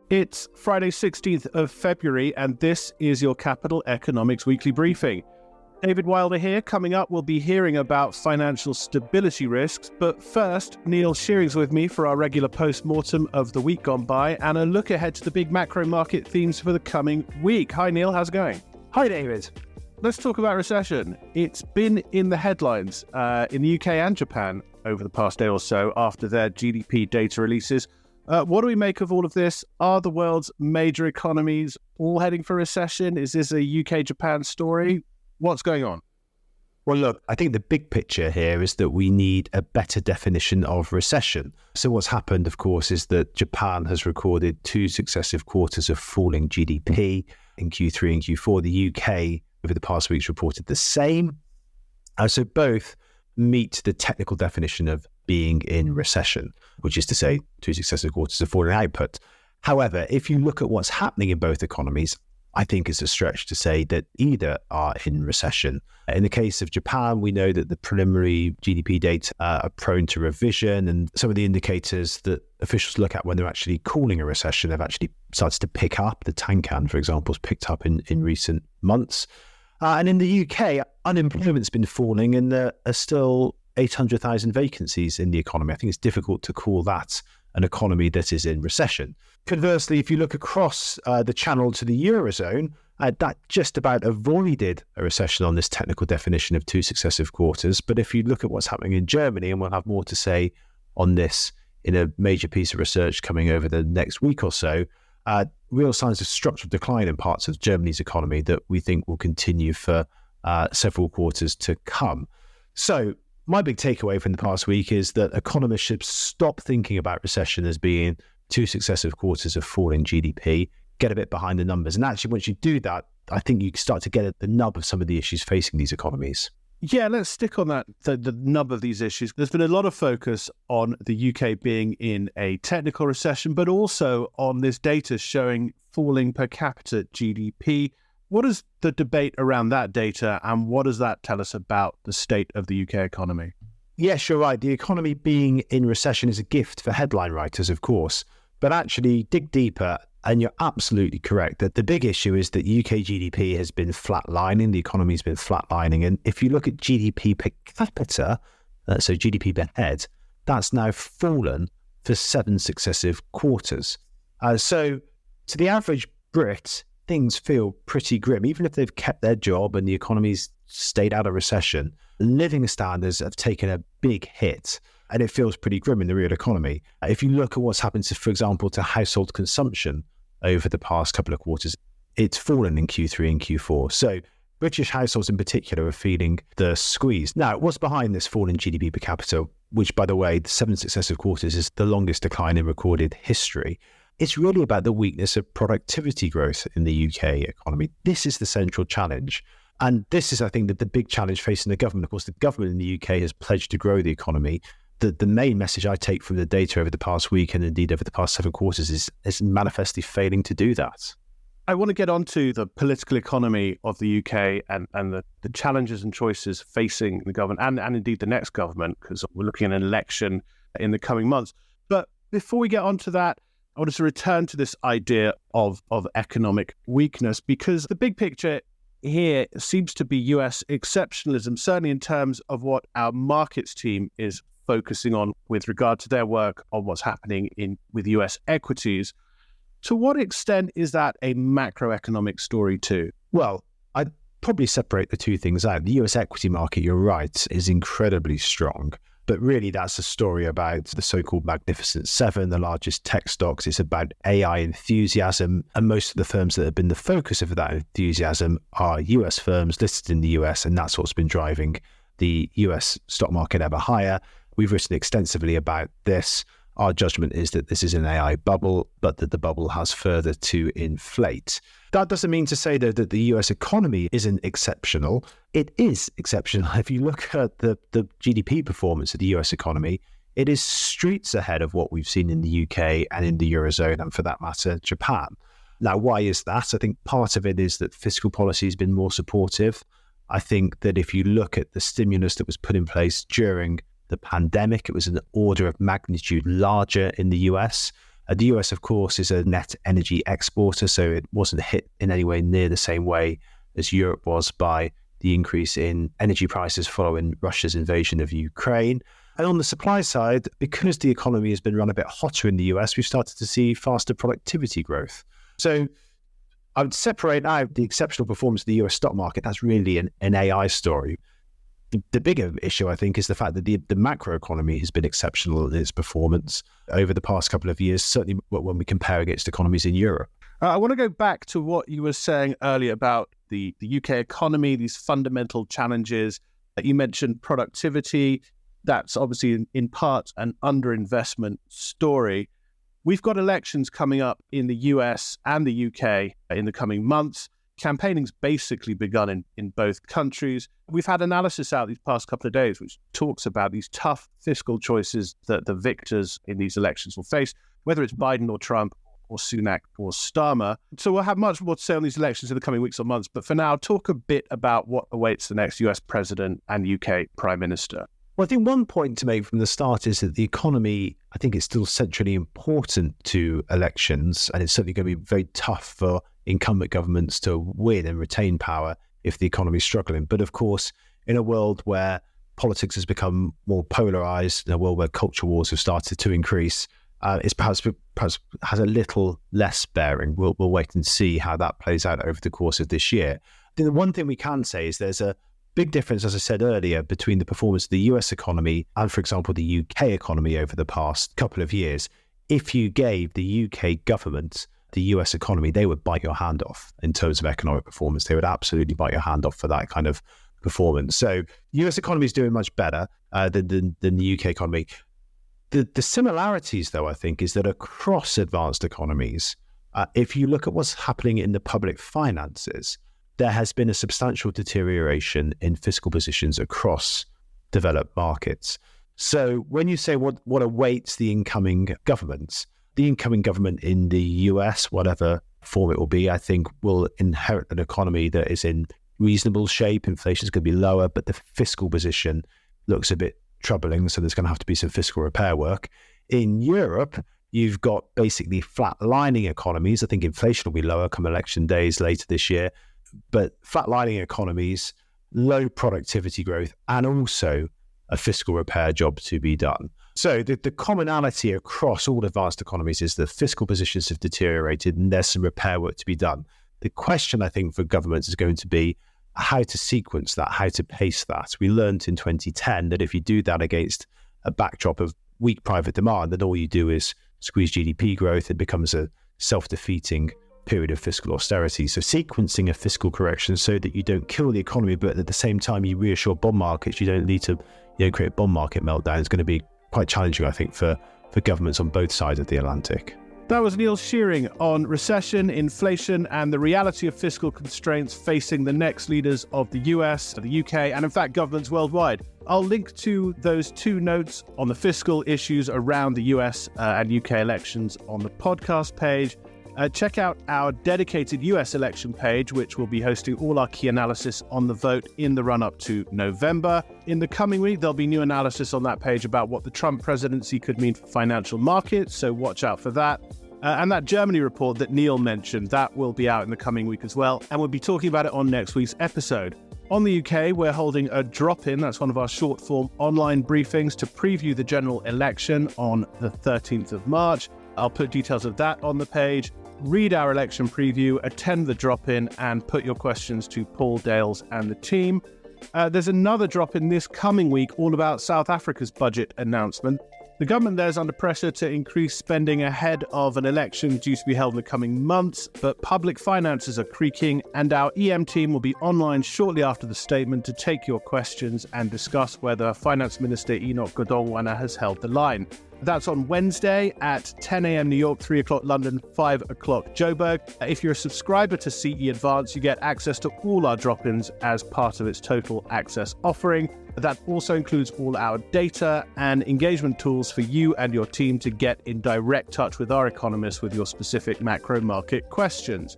It's Friday, 16th of February, and this is your Capital Economics Weekly Briefing. David Wilder here. Coming up, we'll be hearing about financial stability risks. But first, Neil Shearing's with me for our regular post-mortem of the week gone by and a look ahead to the big macro market themes for the coming week. Hi, Neil. How's it going? Hi, David. Let's talk about recession. It's been in the headlines in the UK and Japan over the past day or so after their GDP data releases. What do we make of all of this? Are the world's major economies all heading for recession? Is this a UK-Japan story? What's going on? Well, look, I think the big picture here is that we need a better definition of recession. So what's happened, of course, is that Japan has recorded 2 successive quarters of falling GDP in Q3 and Q4. The UK, over the past weeks, reported the same. So both meet the technical definition of being in recession, which is to say 2 successive quarters of falling output. However, if you look at what's happening in both economies, I think it's a stretch to say that either are in recession. In the case of Japan, we know that the preliminary GDP data are prone to revision, and some of the indicators that officials look at when they're actually calling a recession have actually started to pick up. The Tankan, for example, has picked up in recent months. And in the UK, unemployment's been falling, and there are still 800,000 vacancies in the economy. I think it's difficult to call that an economy that is in recession. Conversely, if you look across the channel to the Eurozone, that just about avoided a recession on this technical definition of 2 successive quarters. But if you look at what's happening in Germany, and we'll have more to say on this in a major piece of research coming over the next week or so, real signs of structural decline in parts of Germany's economy that we think will continue for several quarters to come. So my big takeaway from the past week is that economists should stop thinking about recession as being 2 successive quarters of falling GDP, get a bit behind the numbers. And actually, once you do that, I think you start to get at the nub of some of the issues facing these economies. Yeah, let's stick on that, the nub of these issues. There's been a lot of focus on the UK being in a technical recession, but also on this data showing falling per capita GDP. What is the debate around that data, and what does that tell us about the state of the UK economy? Yes, you're right. The economy being in recession is a gift for headline writers, of course. But actually, dig deeper, and you're absolutely correct that the big issue is that UK GDP has been flatlining. The economy's been flatlining. And if you look at GDP per capita, so GDP per head, that's now fallen for 7 successive quarters. So to the average Brit, things feel pretty grim. Even if they've kept their job and the economy's stayed out of recession, living standards have taken a big hit, and it feels pretty grim in the real economy. If you look at what's happened to, for example, to household consumption over the past couple of quarters, it's fallen in Q3 and Q4. So British households in particular are feeling the squeeze. Now, what's behind this fall in GDP per capita, which, by the way, the 7 successive quarters is the longest decline in recorded history? It's really about the weakness of productivity growth in the UK economy. This is the central challenge. And this is, I think, the big challenge facing the government. Of course, the government in the UK has pledged to grow the economy. The main message I take from the data over the past week, and indeed over the past 7 quarters, is manifestly failing to do that. I want to get on to the political economy of the UK and the challenges and choices facing the government and indeed the next government, because we're looking at an election in the coming months. But before we get on to that, I wanted to return to this idea of economic weakness, because the big picture here seems to be US exceptionalism, certainly in terms of what our markets team is focusing on with regard to their work on what's happening with US equities. To what extent is that a macroeconomic story too? Well, I'd probably separate the 2 things out. The US equity market, you're right, is incredibly strong. But really, that's a story about the so-called Magnificent Seven, the largest tech stocks. It's about AI enthusiasm. And most of the firms that have been the focus of that enthusiasm are US firms listed in the US. And that's what's been driving the US stock market ever higher. We've written extensively about this. Our judgment is that this is an AI bubble, but that the bubble has further to inflate. That doesn't mean to say, though, that the US economy isn't exceptional. It is exceptional. If you look at the GDP performance of the US economy, it is streets ahead of what we've seen in the UK and in the Eurozone, and for that matter, Japan. Now, why is that? I think part of it is that fiscal policy has been more supportive. I think that if you look at the stimulus that was put in place during the pandemic, it was an order of magnitude larger in the US. The US, of course, is a net energy exporter, so it wasn't hit in any way near the same way as Europe was by the increase in energy prices following Russia's invasion of Ukraine. And on the supply side, because the economy has been run a bit hotter in the US, we've started to see faster productivity growth. So I would separate out the exceptional performance of the US stock market. That's really an AI story. The bigger issue, I think, is the fact that the macroeconomy has been exceptional in its performance over the past couple of years, certainly when we compare against economies in Europe. I want to go back to what you were saying earlier about the UK economy, these fundamental challenges. You mentioned productivity. That's obviously in part an underinvestment story. We've got elections coming up in the US and the UK in the coming months. Campaigning's basically begun in both countries. We've had analysis out these past couple of days which talks about these tough fiscal choices that the victors in these elections will face, whether it's Biden or Trump or Sunak or Starmer. So we'll have much more to say on these elections in the coming weeks or months. But for now, talk a bit about what awaits the next US president and UK prime minister. Well, I think one point to make from the start is that the economy, I think, is still centrally important to elections, and it's certainly going to be very tough for incumbent governments to win and retain power if the economy is struggling. But of course, in a world where politics has become more polarized, in a world where culture wars have started to increase, it's perhaps has a little less bearing. We'll wait and see how that plays out over the course of this year. The one thing we can say is there's a big difference, as I said earlier, between the performance of the US economy and, for example, the UK economy over the past couple of years. If you gave the UK government the US economy, they would bite your hand off in terms of economic performance. They would absolutely bite your hand off for that kind of performance. So the US economy is doing much better than the UK economy. The similarities, though, I think, is that across advanced economies, if you look at what's happening in the public finances, there has been a substantial deterioration in fiscal positions across developed markets. So when you say what awaits the incoming governments, the incoming government in the US, whatever form it will be, I think will inherit an economy that is in reasonable shape. Inflation is going to be lower, but the fiscal position looks a bit troubling. So there's going to have to be some fiscal repair work. In Europe, you've got basically flatlining economies. I think inflation will be lower come election days later this year, but flatlining economies, low productivity growth, and also a fiscal repair job to be done. So the commonality across all advanced economies is the fiscal positions have deteriorated and there's some repair work to be done. The question, I think, for governments is going to be how to sequence that, how to pace that. We learned in 2010 that if you do that against a backdrop of weak private demand, then all you do is squeeze GDP growth. It becomes a self-defeating period of fiscal austerity. So sequencing a fiscal correction so that you don't kill the economy, but at the same time you reassure bond markets, you don't need to create a bond market meltdown, is going to be quite challenging, I think, for governments on both sides of the Atlantic. That was Neil Shearing on recession, inflation, and the reality of fiscal constraints facing the next leaders of the US, the UK, and in fact governments worldwide. I'll link to those two notes on the fiscal issues around the US and UK elections on the podcast page. Check out our dedicated US election page, which will be hosting all our key analysis on the vote in the run-up to November. In the coming week, there'll be new analysis on that page about what the Trump presidency could mean for financial markets, so watch out for that. And that Germany report that Neil mentioned, that will be out in the coming week as well, and we'll be talking about it on next week's episode. On the UK, we're holding a drop-in, that's one of our short-form online briefings to preview the general election on the 13th of March. I'll put details of that on the page. Read our election preview, attend the drop-in, and put your questions to Paul Dales and the team. There's another drop-in this coming week all about South Africa's budget announcement. The government there is under pressure to increase spending ahead of an election due to be held in the coming months, but public finances are creaking, and our EM team will be online shortly after the statement to take your questions and discuss whether Finance Minister Enoch Godongwana has held the line. That's on Wednesday at 10 a.m. New York, 3 o'clock London, 5 o'clock Joburg. If you're a subscriber to CE Advance, you get access to all our drop-ins as part of its total access offering. That also includes all our data and engagement tools for you and your team to get in direct touch with our economists with your specific macro market questions.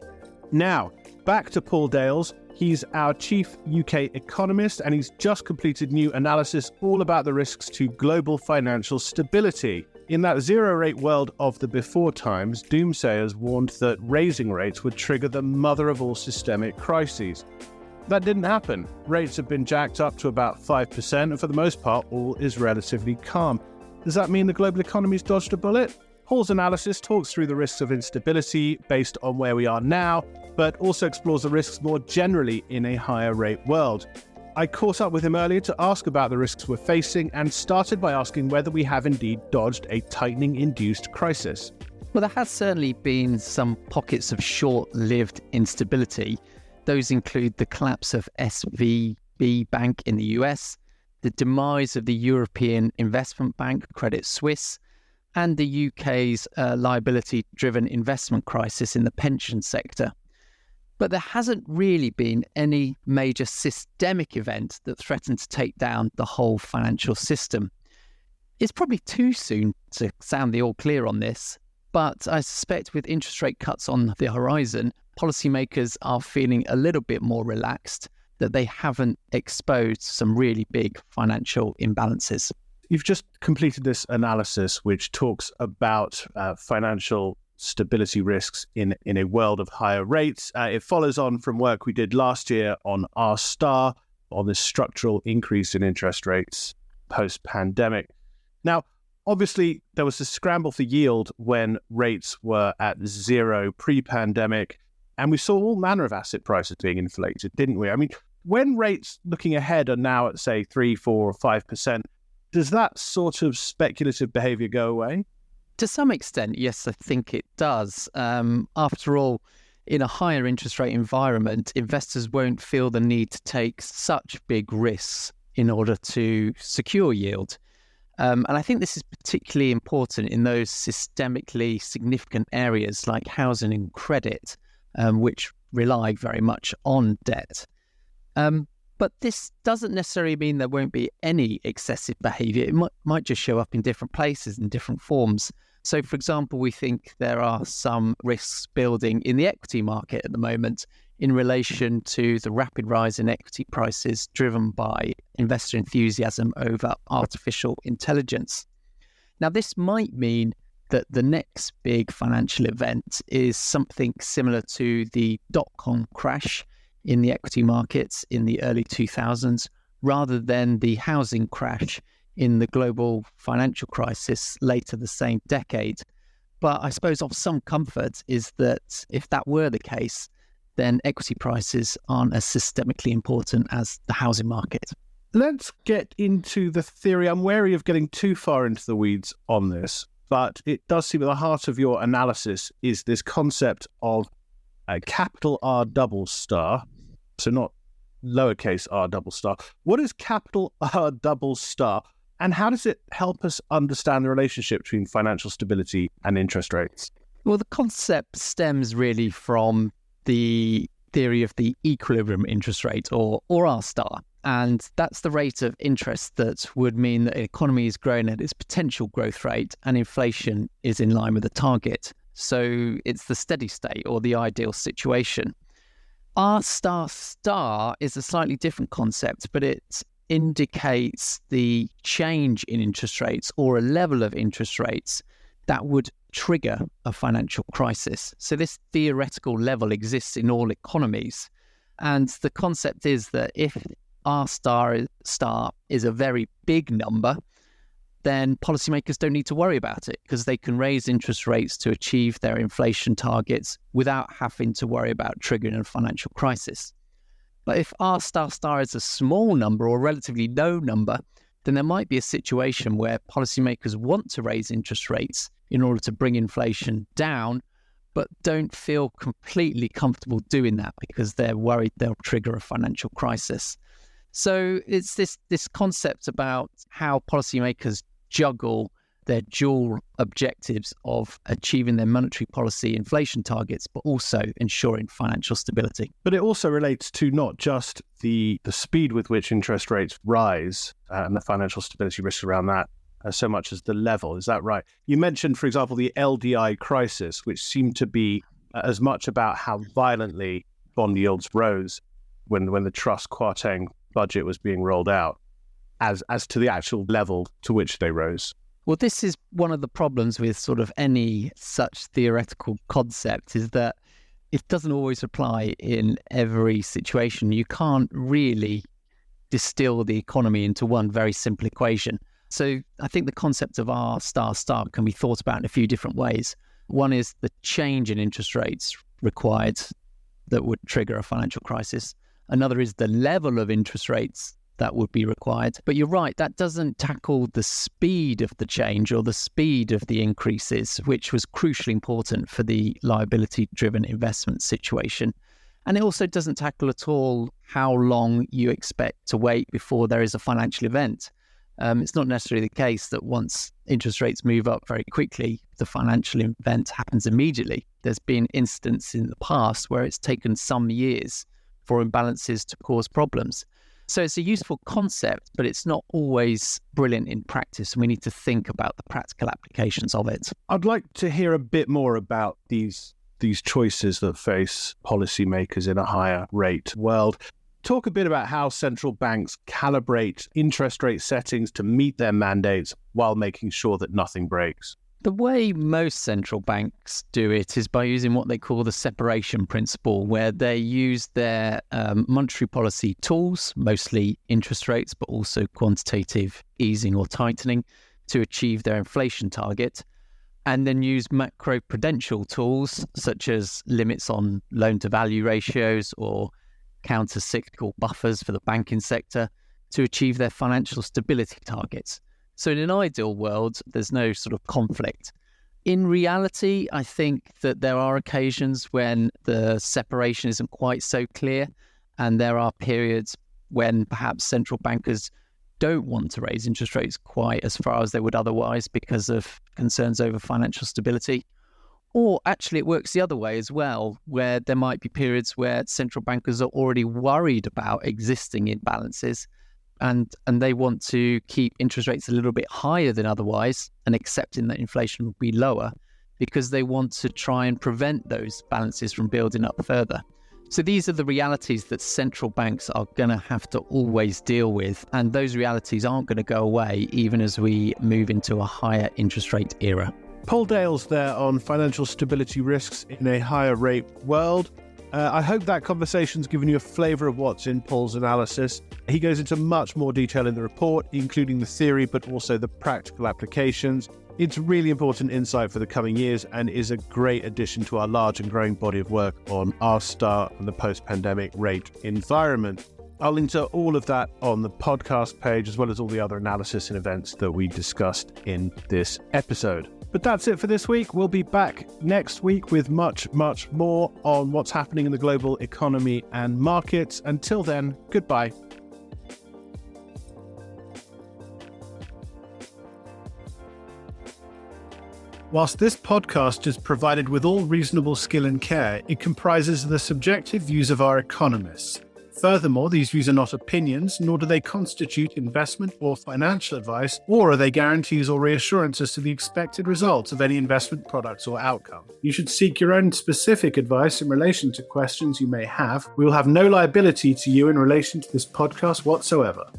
Now, back to Paul Dales. He's our Chief UK Economist, and he's just completed new analysis all about the risks to global financial stability. In that zero-rate world of the before times, doomsayers warned that raising rates would trigger the mother of all systemic crises. That didn't happen. Rates have been jacked up to about 5%, and for the most part, all is relatively calm. Does that mean the global economy's dodged a bullet? Paul's analysis talks through the risks of instability based on where we are now, but also explores the risks more generally in a higher rate world. I caught up with him earlier to ask about the risks we're facing and started by asking whether we have indeed dodged a tightening-induced crisis. Well, there has certainly been some pockets of short-lived instability. Those include the collapse of SVB Bank in the US, the demise of the European investment bank Credit Suisse, and the UK's liability-driven investment crisis in the pension sector. But there hasn't really been any major systemic event that threatened to take down the whole financial system. It's probably too soon to sound the all clear on this, but I suspect with interest rate cuts on the horizon, policymakers are feeling a little bit more relaxed that they haven't exposed some really big financial imbalances. You've just completed this analysis which talks about financial stability risks in a world of higher rates. It follows on from work we did last year on R star, on this structural increase in interest rates post-pandemic. Now, obviously, there was a scramble for yield when rates were at zero pre-pandemic, and we saw all manner of asset prices being inflated, didn't we? I mean, when rates looking ahead are now at, say, 3, 4, or 5%, does that sort of speculative behavior go away? To some extent, yes, I think it does. After all, in a higher interest rate environment, investors won't feel the need to take such big risks in order to secure yield. And I think this is particularly important in those systemically significant areas like housing and credit, which rely very much on debt. But this doesn't necessarily mean there won't be any excessive behaviour. It might just show up in different places in different forms. So, for example, we think there are some risks building in the equity market at the moment in relation to the rapid rise in equity prices driven by investor enthusiasm over artificial intelligence. Now, this might mean that the next big financial event is something similar to the dot-com crash in the equity markets in the early 2000s, rather than the housing crash in the global financial crisis later the same decade. But I suppose of some comfort is that if that were the case, then equity prices aren't as systemically important as the housing market. Let's get into the theory. I'm wary of getting too far into the weeds on this, but it does seem at the heart of your analysis is this concept of a capital R double star, so not lowercase r double star. What is capital R double star, and how does it help us understand the relationship between financial stability and interest rates? Well, the concept stems really from the theory of the equilibrium interest rate, or R star. And that's the rate of interest that would mean that an economy is growing at its potential growth rate and inflation is in line with the target. So it's the steady state or the ideal situation. R star star is a slightly different concept, but it indicates the change in interest rates or a level of interest rates that would trigger a financial crisis. So this theoretical level exists in all economies. And the concept is that if R star is a very big number, then policymakers don't need to worry about it because they can raise interest rates to achieve their inflation targets without having to worry about triggering a financial crisis. But if R star is a small number or a relatively low number, then there might be a situation where policymakers want to raise interest rates in order to bring inflation down, but don't feel completely comfortable doing that because they're worried they'll trigger a financial crisis. So it's this concept about how policymakers juggle their dual objectives of achieving their monetary policy inflation targets, but also ensuring financial stability. But it also relates to not just the speed with which interest rates rise and the financial stability risks around that, so much as the level. Is that right? You mentioned, for example, the LDI crisis, which seemed to be as much about how violently bond yields rose when the Truss Kwarteng budget was being rolled out, as to the actual level to which they rose. Well, this is one of the problems with sort of any such theoretical concept, is that it doesn't always apply in every situation. You can't really distill the economy into one very simple equation. So I think the concept of R star star can be thought about in a few different ways. One is the change in interest rates required that would trigger a financial crisis. Another is the level of interest rates that would be required. But you're right, that doesn't tackle the speed of the change or the speed of the increases, which was crucially important for the liability-driven investment situation. And it also doesn't tackle at all how long you expect to wait before there is a financial event. It's not necessarily the case that once interest rates move up very quickly, the financial event happens immediately. There's been instances in the past where it's taken some years for imbalances to cause problems. So it's a useful concept, but it's not always brilliant in practice, and we need to think about the practical applications of it. I'd like to hear a bit more about these choices that face policymakers in a higher rate world. Talk a bit about how central banks calibrate interest rate settings to meet their mandates while making sure that nothing breaks. The way most central banks do it is by using what they call the separation principle, where they use their monetary policy tools, mostly interest rates, but also quantitative easing or tightening, to achieve their inflation target, and then use macroprudential tools such as limits on loan-to-value ratios or counter-cyclical buffers for the banking sector to achieve their financial stability targets. So in an ideal world, there's no sort of conflict. In reality, I think that there are occasions when the separation isn't quite so clear, and there are periods when perhaps central bankers don't want to raise interest rates quite as far as they would otherwise because of concerns over financial stability. Or actually it works the other way as well, where there might be periods where central bankers are already worried about existing imbalances and they want to keep interest rates a little bit higher than otherwise and accepting that inflation will be lower because they want to try and prevent those balances from building up further. So these are the realities that central banks are going to have to always deal with, and those realities aren't going to go away even as we move into a higher interest rate era. Paul Dales there on financial stability risks in a higher rate world. I hope that conversation's given you a flavour of what's in Paul's analysis. He goes into much more detail in the report, including the theory, but also the practical applications. It's really important insight for the coming years and is a great addition to our large and growing body of work on R-star and the post-pandemic rate environment. I'll link to all of that on the podcast page, as well as all the other analysis and events that we discussed in this episode. But that's it for this week. We'll be back next week with much, much more on what's happening in the global economy and markets. Until then, goodbye. Whilst this podcast is provided with all reasonable skill and care, it comprises the subjective views of our economists. Furthermore, these views are not opinions, nor do they constitute investment or financial advice, or are they guarantees or reassurances to the expected results of any investment products or outcome. You should seek your own specific advice in relation to questions you may have. We will have no liability to you in relation to this podcast whatsoever.